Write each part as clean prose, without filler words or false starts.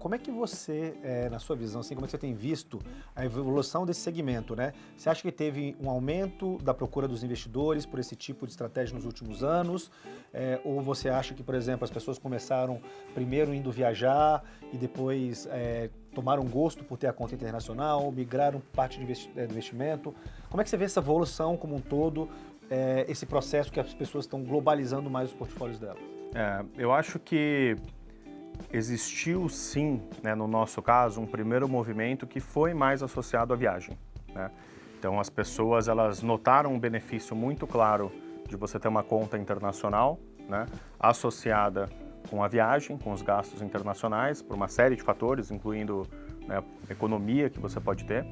como é que você, na sua visão, assim, como é que você tem visto a evolução desse segmento, né? Você acha que teve um aumento da procura dos investidores por esse tipo de estratégia nos últimos anos? Ou você acha que, por exemplo, as pessoas começaram primeiro indo viajar e depois tomaram gosto por ter a conta internacional, migraram parte do investimento? Como é que você vê essa evolução como um todo, esse processo que as pessoas estão globalizando mais os portfólios delas? Eu acho que existiu sim, né, no nosso caso, um primeiro movimento que foi mais associado à viagem, né? Então as pessoas elas notaram um benefício muito claro de você ter uma conta internacional, né, associada com a viagem, com os gastos internacionais, por uma série de fatores, incluindo, né, a economia que você pode ter.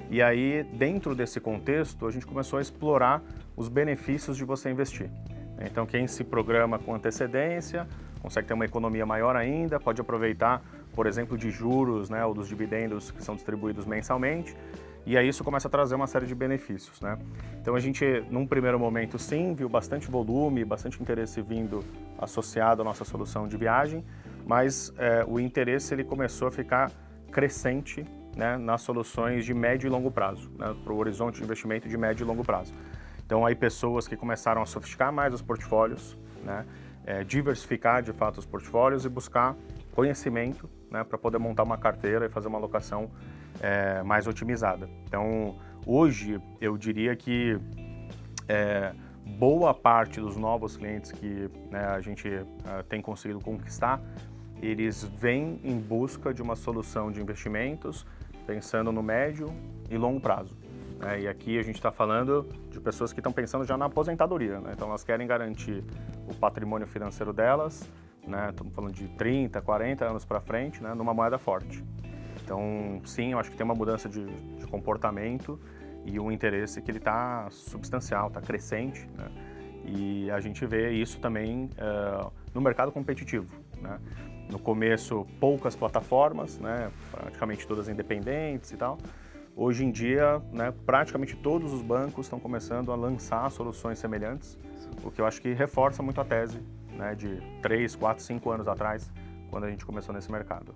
E aí, dentro desse contexto, a gente começou a explorar os benefícios de você investir. Então, quem se programa com antecedência consegue ter uma economia maior ainda, pode aproveitar, por exemplo, de juros, né, ou dos dividendos que são distribuídos mensalmente, e aí isso começa a trazer uma série de benefícios, né? Então a gente, num primeiro momento, sim, viu bastante volume, bastante interesse vindo associado à nossa solução de viagem, mas o interesse ele começou a ficar crescente, né, nas soluções de médio e longo prazo, né, para o horizonte de investimento de médio e longo prazo. Então aí pessoas que começaram a sofisticar mais os portfólios, né, diversificar de fato os portfólios e buscar conhecimento, né, para poder montar uma carteira e fazer uma alocação mais otimizada. Então hoje eu diria que boa parte dos novos clientes que, né, a gente tem conseguido conquistar, eles vêm em busca de uma solução de investimentos pensando no médio e longo prazo. E aqui a gente está falando de pessoas que estão pensando já na aposentadoria, né? Então elas querem garantir o patrimônio financeiro delas, né? Estamos falando de 30, 40 anos para frente, né, numa moeda forte. Então sim, eu acho que tem uma mudança de comportamento e um interesse que ele está substancial, está crescente, né? E a gente vê isso também no mercado competitivo, né? No começo, poucas plataformas, né, praticamente todas independentes e tal. Hoje em dia, né, praticamente todos os bancos estão começando a lançar soluções semelhantes, o que eu acho que reforça muito a tese, né, de 3, 4, 5 anos atrás, quando a gente começou nesse mercado.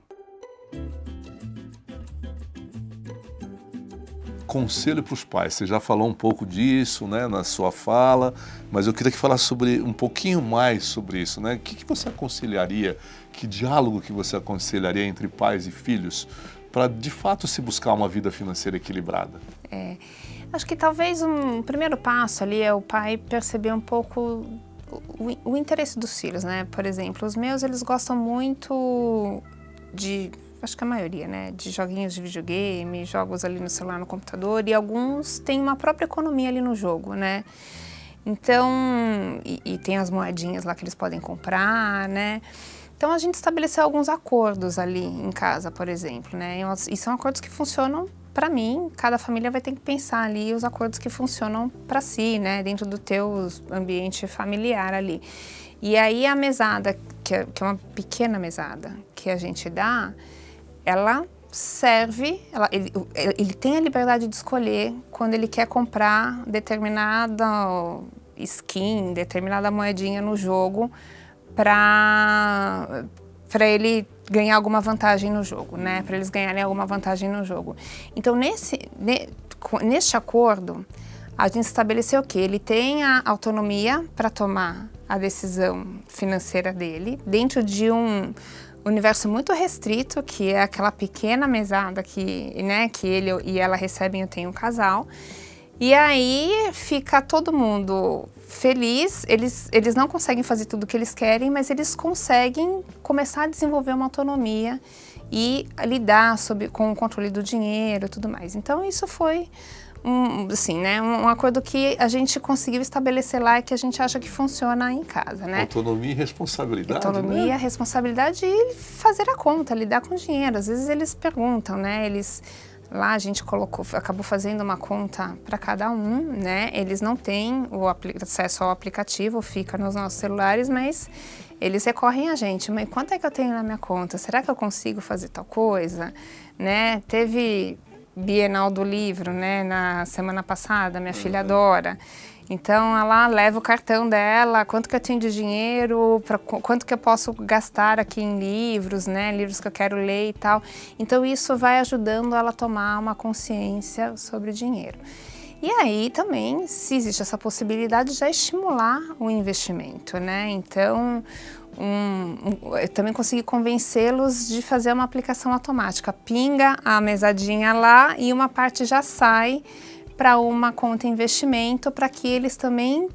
Conselho para os pais, você já falou um pouco disso, né, na sua fala, mas eu queria que falasse um pouquinho mais sobre isso, né? O que você aconselharia, que diálogo que você aconselharia entre pais e filhos para de fato se buscar uma vida financeira equilibrada? Acho que talvez um primeiro passo ali é o pai perceber um pouco o interesse dos filhos, né? Por exemplo, os meus, eles gostam muito de, acho que a maioria, né, de joguinhos de videogame, jogos ali no celular, no computador, e alguns têm uma própria economia ali no jogo, né? Então, e tem as moedinhas lá que eles podem comprar, né? Então a gente estabeleceu alguns acordos ali em casa, por exemplo, né? E são acordos que funcionam para mim. Cada família vai ter que pensar ali os acordos que funcionam para si, né? Dentro do teu ambiente familiar ali. E aí a mesada, que é uma pequena mesada que a gente dá, ela serve, ele tem a liberdade de escolher quando ele quer comprar determinada skin, determinada moedinha no jogo para ele ganhar alguma vantagem no jogo, né? Para eles ganharem alguma vantagem no jogo. Então, neste acordo, a gente estabeleceu que ele tem a autonomia para tomar a decisão financeira dele dentro de um universo muito restrito, que é aquela pequena mesada que ele e ela recebem, eu tenho um casal. E aí fica todo mundo feliz, eles não conseguem fazer tudo o que eles querem, mas eles conseguem começar a desenvolver uma autonomia e lidar com o controle do dinheiro e tudo mais. Então isso foi um acordo que a gente conseguiu estabelecer lá e que a gente acha que funciona em casa, né? Autonomia e responsabilidade, Autonomia, né? responsabilidade e fazer a conta, lidar com o dinheiro. Às vezes eles perguntam, né? Lá a gente acabou fazendo uma conta para cada um, né? Eles não têm o acesso ao aplicativo, fica nos nossos celulares, mas eles recorrem a gente. Mas quanto é que eu tenho na minha conta? Será que eu consigo fazer tal coisa? Né? Teve Bienal do Livro, né? Na semana passada, minha filha adora. Então, ela leva o cartão dela, quanto que eu tenho de dinheiro, quanto que eu posso gastar aqui em livros, né? Livros que eu quero ler e tal. Então, isso vai ajudando ela a tomar uma consciência sobre o dinheiro. E aí, também, se existe essa possibilidade, já estimular o investimento, né? Então, eu também consegui convencê-los de fazer uma aplicação automática. Pinga a mesadinha lá e uma parte já sai para uma conta investimento, para que eles também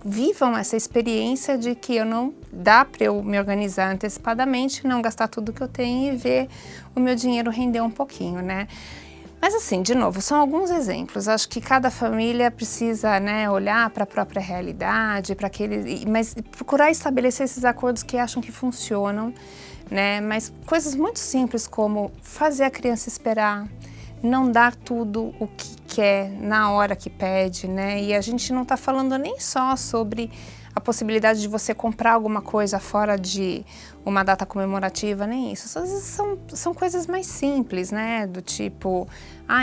vivam essa experiência de que não dá para eu me organizar antecipadamente, não gastar tudo que eu tenho e ver o meu dinheiro render um pouquinho, né? Mas assim, de novo, são alguns exemplos. Acho que cada família precisa, né, olhar para a própria realidade, mas procurar estabelecer esses acordos que acham que funcionam, né? Mas coisas muito simples como fazer a criança esperar, não dar tudo o que quer na hora que pede, né? E a gente não está falando nem só sobre a possibilidade de você comprar alguma coisa fora de uma data comemorativa, nem isso. Às vezes são coisas mais simples, né? Do tipo,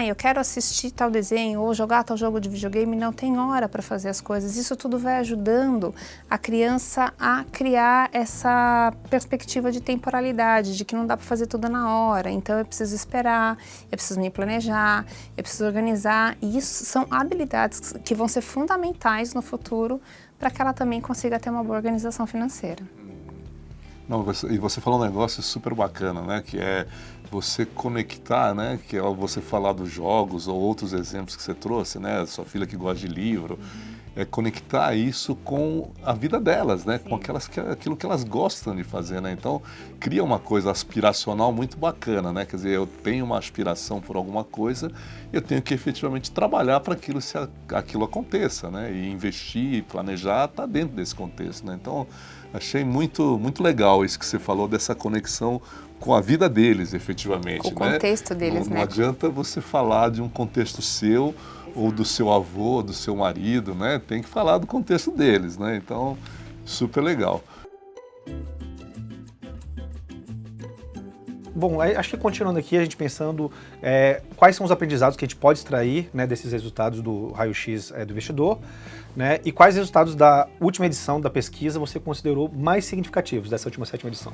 eu quero assistir tal desenho ou jogar tal jogo de videogame, não tem hora para fazer as coisas. Isso tudo vai ajudando a criança a criar essa perspectiva de temporalidade, de que não dá para fazer tudo na hora. Então eu preciso esperar, eu preciso me planejar, eu preciso organizar. E isso são habilidades que vão ser fundamentais no futuro para que ela também consiga ter uma boa organização financeira. Não, e você falou um negócio super bacana, né? Que é você conectar, né? Que é você falar dos jogos ou outros exemplos que você trouxe, né? Sua filha que gosta de livro. É conectar isso com a vida delas, né? Sim. Com aquilo que elas gostam de fazer, né? Então, cria uma coisa aspiracional muito bacana, né? Quer dizer, eu tenho uma aspiração por alguma coisa, eu tenho que efetivamente trabalhar para aquilo aconteça, né? E investir, planejar, está dentro desse contexto, né? Então, achei muito, muito legal isso que você falou, dessa conexão com a vida deles, efetivamente. O contexto deles, né? Não adianta você falar de um contexto seu, ou do seu avô, do seu marido, né? Tem que falar do contexto deles, né? Então, super legal. Bom, acho que continuando aqui, a gente pensando quais são os aprendizados que a gente pode extrair, né, desses resultados do raio-x do investidor, né? E quais resultados da última edição da pesquisa você considerou mais significativos dessa última 7ª edição?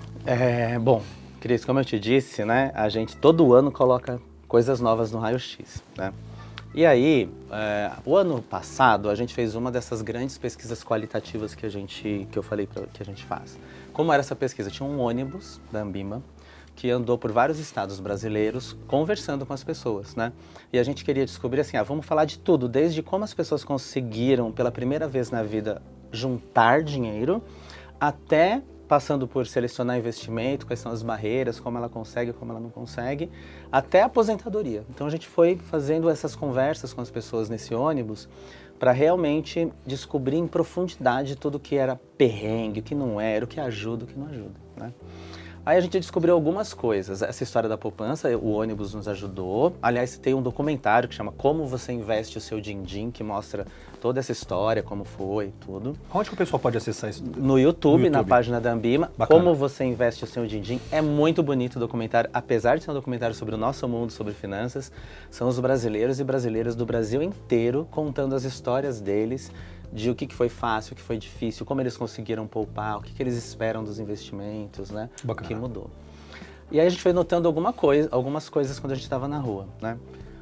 Bom, Cris, como eu te disse, né, a gente todo ano coloca coisas novas no raio-x, né? E aí, o ano passado, a gente fez uma dessas grandes pesquisas qualitativas que eu falei que a gente faz. Como era essa pesquisa? Tinha um ônibus da Ambima que andou por vários estados brasileiros conversando com as pessoas, né? E a gente queria descobrir assim, vamos falar de tudo, desde como as pessoas conseguiram pela primeira vez na vida juntar dinheiro, até passando por selecionar investimento, quais são as barreiras, como ela consegue, como ela não consegue, até a aposentadoria. Então a gente foi fazendo essas conversas com as pessoas nesse ônibus para realmente descobrir em profundidade tudo o que era perrengue, o que não era, o que ajuda, o que não ajuda, né? Aí a gente descobriu algumas coisas. Essa história da poupança, o ônibus nos ajudou. Aliás, tem um documentário que chama Como Você Investe o Seu Din-Din, que mostra toda essa história, como foi, tudo. Onde que o pessoal pode acessar isso? No YouTube, na página da Ambima. Bacana. Como Você Investe o Seu Din-Din. É muito bonito o documentário. Apesar de ser um documentário sobre o nosso mundo, sobre finanças, são os brasileiros e brasileiras do Brasil inteiro contando as histórias deles, de o que foi fácil, o que foi difícil, como eles conseguiram poupar, o que eles esperam dos investimentos, né? Bacana. O que mudou. E aí a gente foi notando algumas coisas quando a gente estava na rua, né?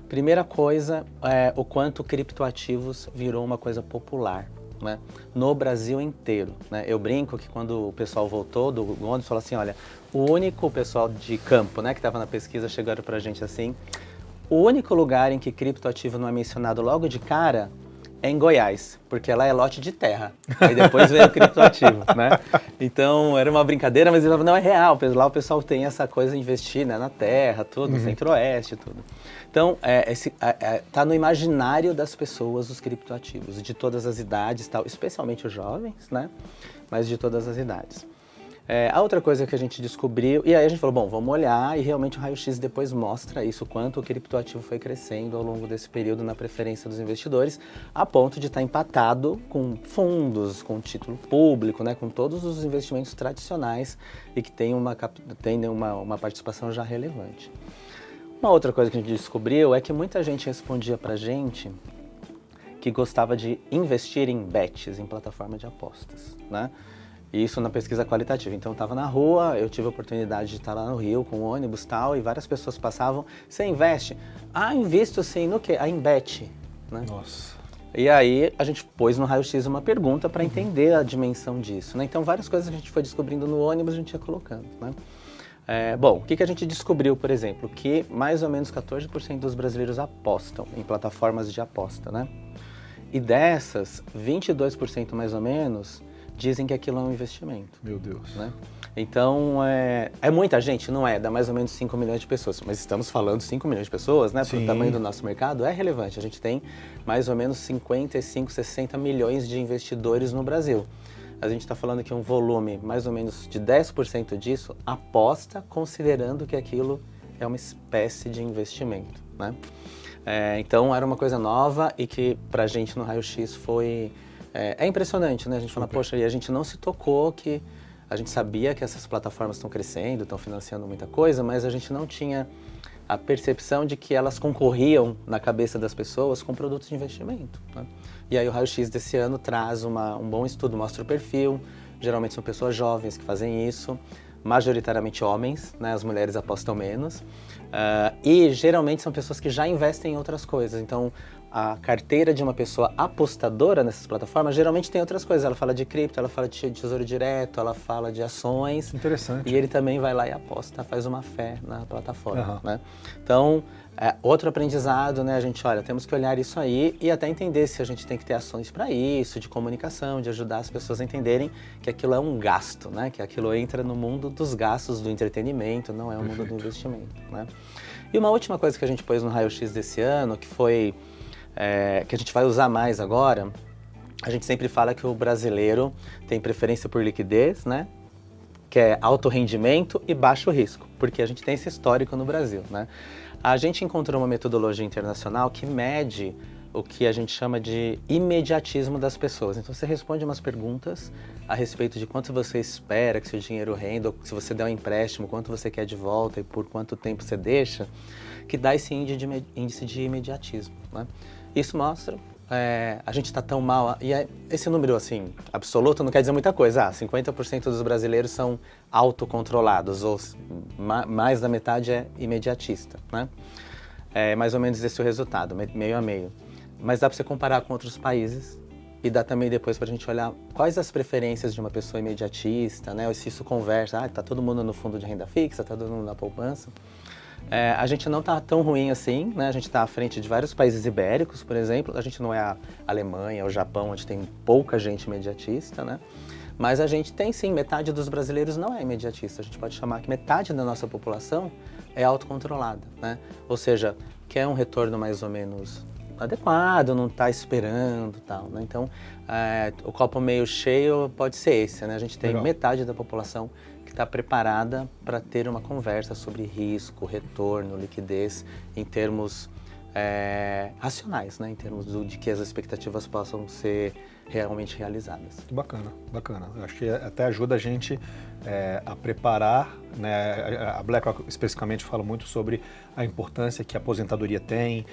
Primeira coisa é o quanto criptoativos virou uma coisa popular, né? No Brasil inteiro, né? Eu brinco que quando o pessoal voltou do ônibus, falou assim, olha, o único pessoal de campo, né, que estava na pesquisa, chegaram pra gente assim, o único lugar em que criptoativo não é mencionado logo de cara é em Goiás, porque lá é lote de terra. Aí depois veio o criptoativo, né? Então, era uma brincadeira, mas não é real. Lá o pessoal tem essa coisa de investir, né, na terra, tudo, no centro-oeste, tudo. Então, tá no imaginário das pessoas os criptoativos, de todas as idades, tal, especialmente os jovens, né? Mas de todas as idades. A outra coisa que a gente descobriu, e aí a gente falou, bom, vamos olhar, e realmente o raio-x depois mostra isso, quanto o criptoativo foi crescendo ao longo desse período na preferência dos investidores, a ponto de estar empatado com fundos, com título público, né, com todos os investimentos tradicionais e que tem uma participação já relevante. Uma outra coisa que a gente descobriu é que muita gente respondia pra gente que gostava de investir em bets, em plataforma de apostas, né? Isso na pesquisa qualitativa. Então eu estava na rua, eu tive a oportunidade de estar lá no Rio com ônibus e tal, e várias pessoas passavam, você investe? Ah, invisto sim, no quê? Ah, em bet, né? Nossa. E aí a gente pôs no raio-x uma pergunta para entender a dimensão disso, né? Então várias coisas que a gente foi descobrindo no ônibus a gente ia colocando, né? Bom, o que a gente descobriu, por exemplo? Que mais ou menos 14% dos brasileiros apostam em plataformas de aposta, né? E dessas, 22% mais ou menos dizem que aquilo é um investimento. Meu Deus. Né? Então, é muita gente? Não é, dá mais ou menos 5 milhões de pessoas. Mas estamos falando de 5 milhões de pessoas, né? Para o tamanho do nosso mercado, é relevante. A gente tem mais ou menos 55, 60 milhões de investidores no Brasil. A gente está falando que um volume mais ou menos de 10% disso aposta considerando que aquilo é uma espécie de investimento, né? Então, era uma coisa nova e que para a gente no raio-x foi... É impressionante, né? A gente fala, poxa, e a gente não se tocou que... A gente sabia que essas plataformas estão crescendo, estão financiando muita coisa, mas a gente não tinha a percepção de que elas concorriam na cabeça das pessoas com produtos de investimento, né? E aí o raio-x desse ano traz um bom estudo, mostra o perfil. Geralmente são pessoas jovens que fazem isso, majoritariamente homens, né? As mulheres apostam menos. E geralmente são pessoas que já investem em outras coisas. Então, a carteira de uma pessoa apostadora nessas plataformas geralmente tem outras coisas. Ela fala de cripto, ela fala de tesouro direto, ela fala de ações. Interessante. E ele também vai lá e aposta, faz uma fé na plataforma, né? Então, outro aprendizado, né? A gente, olha, temos que olhar isso aí e até entender se a gente tem que ter ações para isso, de comunicação, de ajudar as pessoas a entenderem que aquilo é um gasto, né? Que aquilo entra no mundo dos gastos, do entretenimento, não é o mundo do investimento, né? E uma última coisa que a gente pôs no raio-x desse ano, que foi... que a gente vai usar mais agora, a gente sempre fala que o brasileiro tem preferência por liquidez, né? Que é alto rendimento e baixo risco, porque a gente tem esse histórico no Brasil, né? A gente encontrou uma metodologia internacional que mede o que a gente chama de imediatismo das pessoas. Então você responde umas perguntas a respeito de quanto você espera que seu dinheiro renda, ou se você der um empréstimo, quanto você quer de volta e por quanto tempo você deixa, que dá esse índice de imediatismo, né? Isso mostra, a gente está tão mal, e esse número assim, absoluto não quer dizer muita coisa, 50% dos brasileiros são autocontrolados, ou mais da metade é imediatista, né? É mais ou menos esse o resultado, meio a meio. Mas dá para você comparar com outros países e dá também depois para a gente olhar quais as preferências de uma pessoa imediatista, né? Ou se isso conversa, tá todo mundo no fundo de renda fixa, tá todo mundo na poupança. A gente não está tão ruim assim, né? A gente está à frente de vários países ibéricos, por exemplo. A gente não é a Alemanha, o Japão, onde tem pouca gente imediatista, né? Mas a gente tem sim, metade dos brasileiros não é imediatista. A gente pode chamar que metade da nossa população é autocontrolada, né? Ou seja, quer um retorno mais ou menos adequado, não está esperando e tal, né? Então, o copo meio cheio pode ser esse, né? A gente tem metade da população que está preparada para ter uma conversa sobre risco, retorno, liquidez, em termos racionais, né? Em termos de que as expectativas possam ser realmente realizadas. Bacana, bacana. Eu acho que até ajuda a gente a preparar, né? A BlackRock especificamente fala muito sobre a importância que a aposentadoria tem,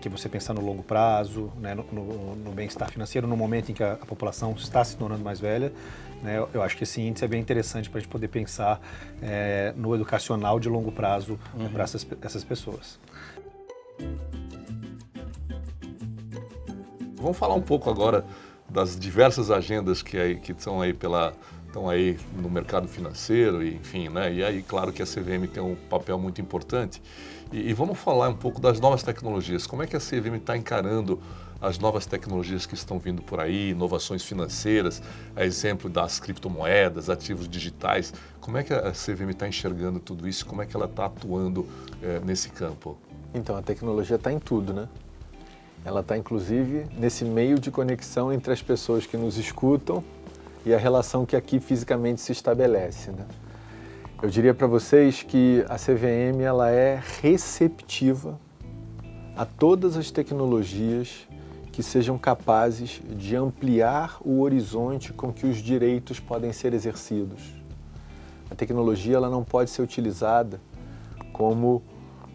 que você pensar no longo prazo, né? no bem-estar financeiro, no momento em que a população está se tornando mais velha, né? Eu acho que esse índice é bem interessante para a gente poder pensar no educacional de longo prazo para essas pessoas. Vamos falar um pouco agora das diversas agendas que estão aí no mercado financeiro, e, enfim, né? E aí, claro que a CVM tem um papel muito importante. E vamos falar um pouco das novas tecnologias. Como é que a CVM está encarando as novas tecnologias que estão vindo por aí, inovações financeiras, a exemplo das criptomoedas, ativos digitais? Como é que a CVM está enxergando tudo isso? Como é que ela está atuando nesse campo? Então, a tecnologia está em tudo, né? Ela está, inclusive, nesse meio de conexão entre as pessoas que nos escutam e a relação que aqui fisicamente se estabelece, né? Eu diria para vocês que a CVM ela é receptiva a todas as tecnologias que sejam capazes de ampliar o horizonte com que os direitos podem ser exercidos. A tecnologia ela não pode ser utilizada como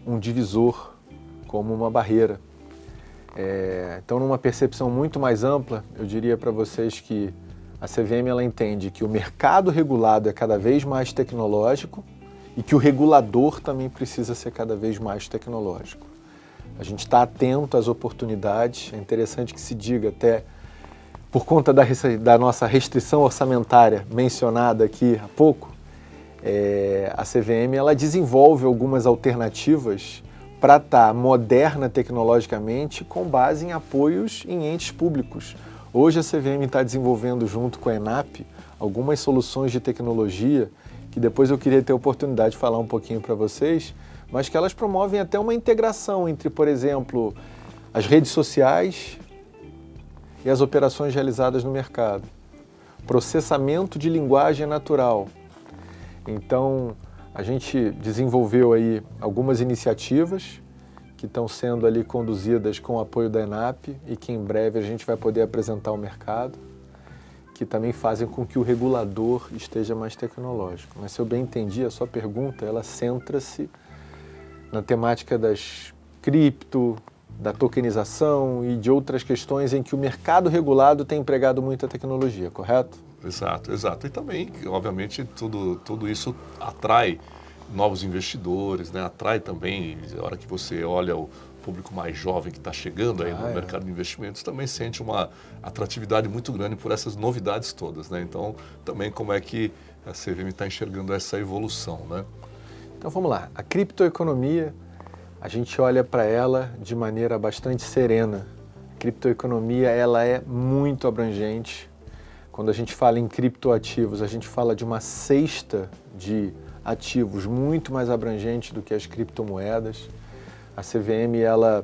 um divisor, como uma barreira. Então, numa percepção muito mais ampla, eu diria para vocês que a CVM ela entende que o mercado regulado é cada vez mais tecnológico e que o regulador também precisa ser cada vez mais tecnológico. A gente está atento às oportunidades, é interessante que se diga até, por conta da nossa restrição orçamentária mencionada aqui há pouco, a CVM ela desenvolve algumas alternativas para estar moderna tecnologicamente com base em apoios em entes públicos. Hoje a CVM está desenvolvendo junto com a ENAP algumas soluções de tecnologia que depois eu queria ter a oportunidade de falar um pouquinho para vocês, mas que elas promovem até uma integração entre, por exemplo, as redes sociais e as operações realizadas no mercado. Processamento de linguagem natural. Então, a gente desenvolveu aí algumas iniciativas que estão sendo ali conduzidas com o apoio da ENAP e que em breve a gente vai poder apresentar ao mercado, que também fazem com que o regulador esteja mais tecnológico. Mas se eu bem entendi, a sua pergunta, ela centra-se na temática das cripto, da tokenização e de outras questões em que o mercado regulado tem empregado muita tecnologia, correto? Exato, exato. E também, obviamente, tudo isso atrai novos investidores, né? Atrai também, a hora que você olha o público mais jovem que está chegando aí no mercado de investimentos, também sente uma atratividade muito grande por essas novidades todas, né? Então, também como é que a CVM está enxergando essa evolução, né? Então, vamos lá. A criptoeconomia, a gente olha para ela de maneira bastante serena. A criptoeconomia, ela é muito abrangente. Quando a gente fala em criptoativos, a gente fala de uma cesta de ativos muito mais abrangente do que as criptomoedas. A CVM, ela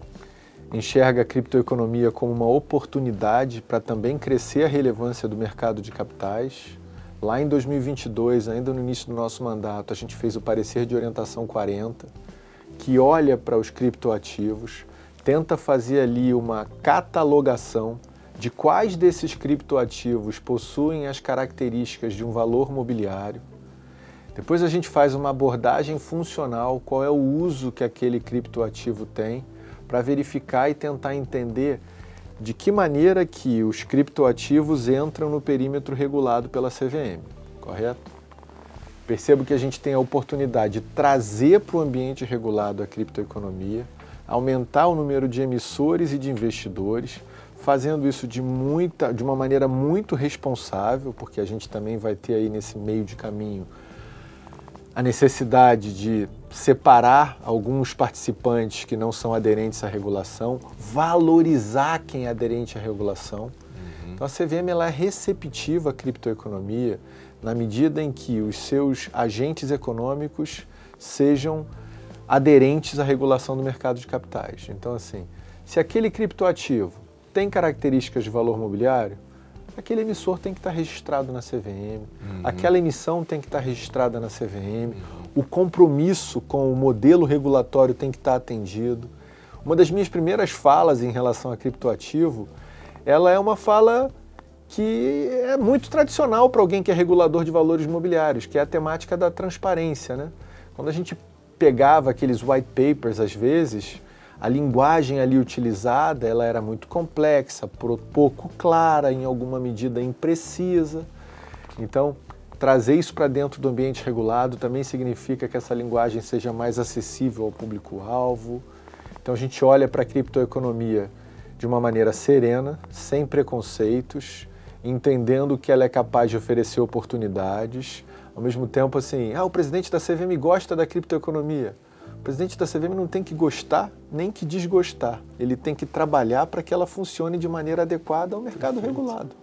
enxerga a criptoeconomia como uma oportunidade para também crescer a relevância do mercado de capitais. Lá em 2022, ainda no início do nosso mandato, a gente fez o parecer de orientação 40, que olha para os criptoativos, tenta fazer ali uma catalogação de quais desses criptoativos possuem as características de um valor mobiliário. Depois a gente faz uma abordagem funcional, qual é o uso que aquele criptoativo tem, para verificar e tentar entender de que maneira que os criptoativos entram no perímetro regulado pela CVM, correto? Percebo que a gente tem a oportunidade de trazer para o ambiente regulado a criptoeconomia, aumentar o número de emissores e de investidores, fazendo isso de uma maneira muito responsável, porque a gente também vai ter aí nesse meio de caminho a necessidade de separar alguns participantes que não são aderentes à regulação, valorizar quem é aderente à regulação. Então a CVM ela é receptiva à criptoeconomia na medida em que os seus agentes econômicos sejam aderentes à regulação do mercado de capitais. Então assim, se aquele criptoativo tem características de valor mobiliário, aquele emissor tem que estar registrado na CVM, aquela emissão tem que estar registrada na CVM, o compromisso com o modelo regulatório tem que estar atendido. Uma das minhas primeiras falas em relação a criptoativo, ela é uma fala que é muito tradicional para alguém que é regulador de valores imobiliários, que é a temática da transparência, né? Quando a gente pegava aqueles white papers, às vezes, a linguagem ali utilizada, ela era muito complexa, pouco clara, em alguma medida imprecisa. Então, trazer isso para dentro do ambiente regulado também significa que essa linguagem seja mais acessível ao público-alvo. Então, a gente olha para a criptoeconomia de uma maneira serena, sem preconceitos, entendendo que ela é capaz de oferecer oportunidades. Ao mesmo tempo, assim, o presidente da CVM gosta da criptoeconomia. O presidente da CVM não tem que gostar nem que desgostar. Ele tem que trabalhar para que ela funcione de maneira adequada ao mercado regulado.